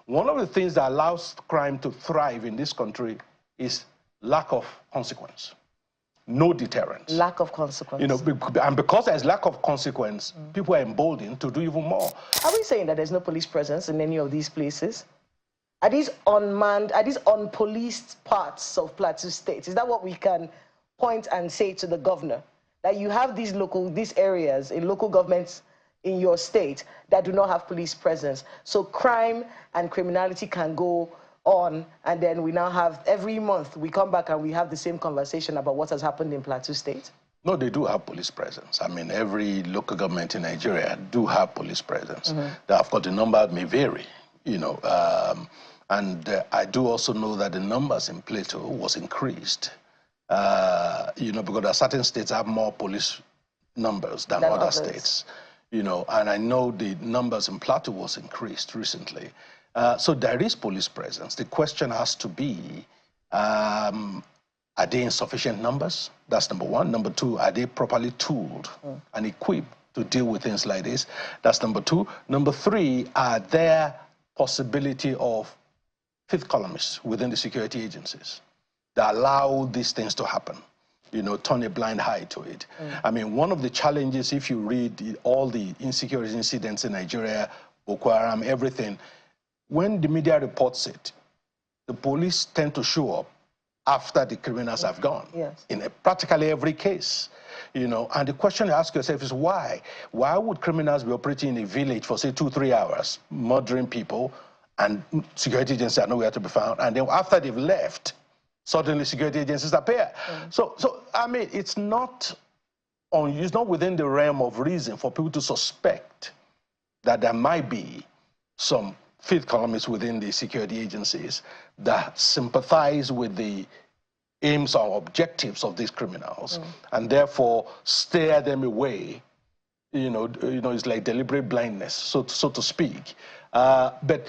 One of the things that allows crime to thrive in this country is lack of consequence. No deterrence. Lack of consequence. You know, and because there's lack of consequence, people are emboldened to do even more. Are we saying that there's no police presence in any of these places? Are these unmanned, are these unpoliced parts of Plateau State? Is that what we can point and say to the governor? That you have these areas in local governments in your state that do not have police presence. So crime and criminality can go on, and then we now have, every month we come back and we have the same conversation about what has happened in Plateau State? No, they do have police presence. I mean, every local government in Nigeria do have police presence. Of course, the number may vary, you know, I do also know that the numbers in Plateau was increased, you know, because there are certain states that have more police numbers than other states, you know, and I know the numbers in Plateau was increased recently. So there is police presence. The question has to be, are they in sufficient numbers? That's number one. Number two, are they properly tooled and equipped to deal with things like this? That's number two. Number three, are there possibility of fifth columnists within the security agencies that allow these things to happen? You know, turn a blind eye to it. I mean, one of the challenges, if you read all the insecurity incidents in Nigeria, Boko Haram, everything, when the media reports it, the police tend to show up after the criminals have gone. In practically every case, you know. And the question you ask yourself is why? Why would criminals be operating in a village for, say, 2-3 hours, murdering people, and security agencies are nowhere to be found? And then after they've left, suddenly security agencies appear. So I mean, it's not within the realm of reason for people to suspect that there might be some fifth columnists within the security agencies that sympathize with the aims or objectives of these criminals and therefore steer them away. You know, it's like deliberate blindness, so to speak. But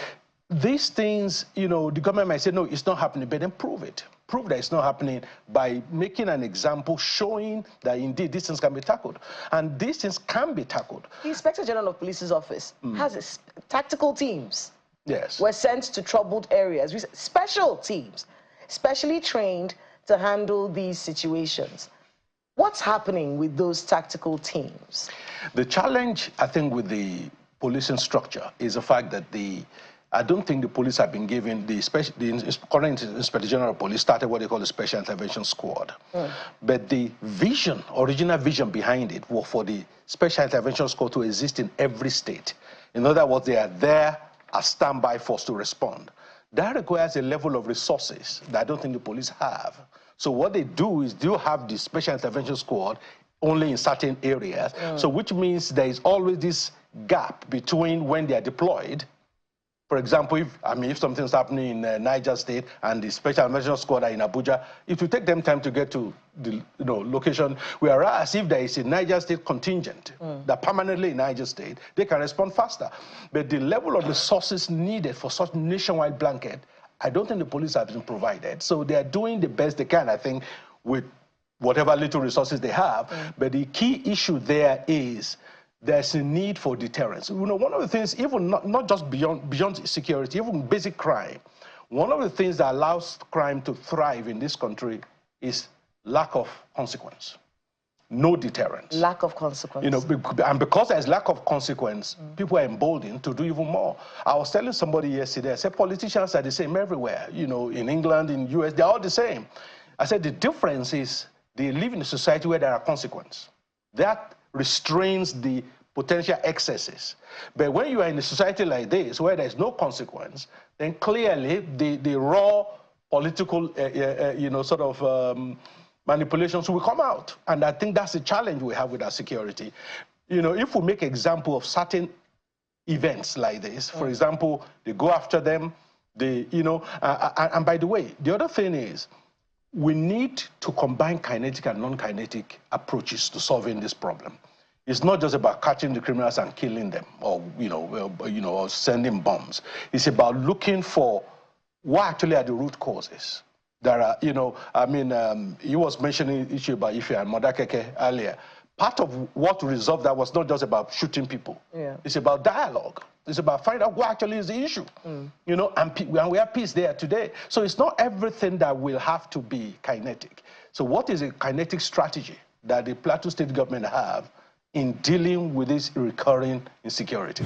these things, you know, the government might say, no, it's not happening, but then prove it. Prove that it's not happening by making an example showing that indeed these things can be tackled. And these things can be tackled. The Inspector General of Police's office has tactical teams. Yes. Were sent to troubled areas. Special teams, specially trained to handle these situations. What's happening with those tactical teams? The challenge, I think, with the policing structure is the fact that I don't think the police have been given, the current Inspector General of Police started what they call the Special Intervention Squad. But the vision, original vision behind it was for the Special Intervention Squad to exist in every state. In other words, they are there as standby force to respond. That requires a level of resources that I don't think the police have. So what they do is they'll have the Special Intervention Squad only in certain areas. So which means there is always this gap between when they are deployed. For example, if something's happening in Niger State and the Special Intervention Squad are in Abuja, it will take them time to get to the location. Whereas if there is a Niger State contingent that permanently in Niger State, they can respond faster. But the level of resources needed for such nationwide blanket, I don't think the police have been provided. So they are doing the best they can, I think, with whatever little resources they have. But the key issue there is there's a need for deterrence. You know, one of the things, even not just beyond security, even basic crime, one of the things that allows crime to thrive in this country is lack of consequence. No deterrence. Lack of consequence. You know, and because there's lack of consequence, people are emboldened to do even more. I was telling somebody yesterday, I said politicians are the same everywhere. You know, in England, in US, they're all the same. I said the difference is they live in a society where there are consequences. That restrains the potential excesses. But when you are in a society like this, where there's no consequence, then clearly the raw political, manipulations will come out. And I think that's the challenge we have with our security. You know, if we make example of certain events like this, for example, they go after them, and by the way, the other thing is, we need to combine kinetic and non-kinetic approaches to solving this problem. It's not just about catching the criminals and killing them, or or sending bombs. It's about looking for what actually are the root causes. There are, he was mentioning the issue about Ife and Modakeke earlier. Part of what resolved that was not just about shooting people. It's about dialogue. It's about finding out what actually is the issue, you know, and we have peace there today. So it's not everything that will have to be kinetic. So what is a kinetic strategy that the Plateau State government have in dealing with this recurring insecurity?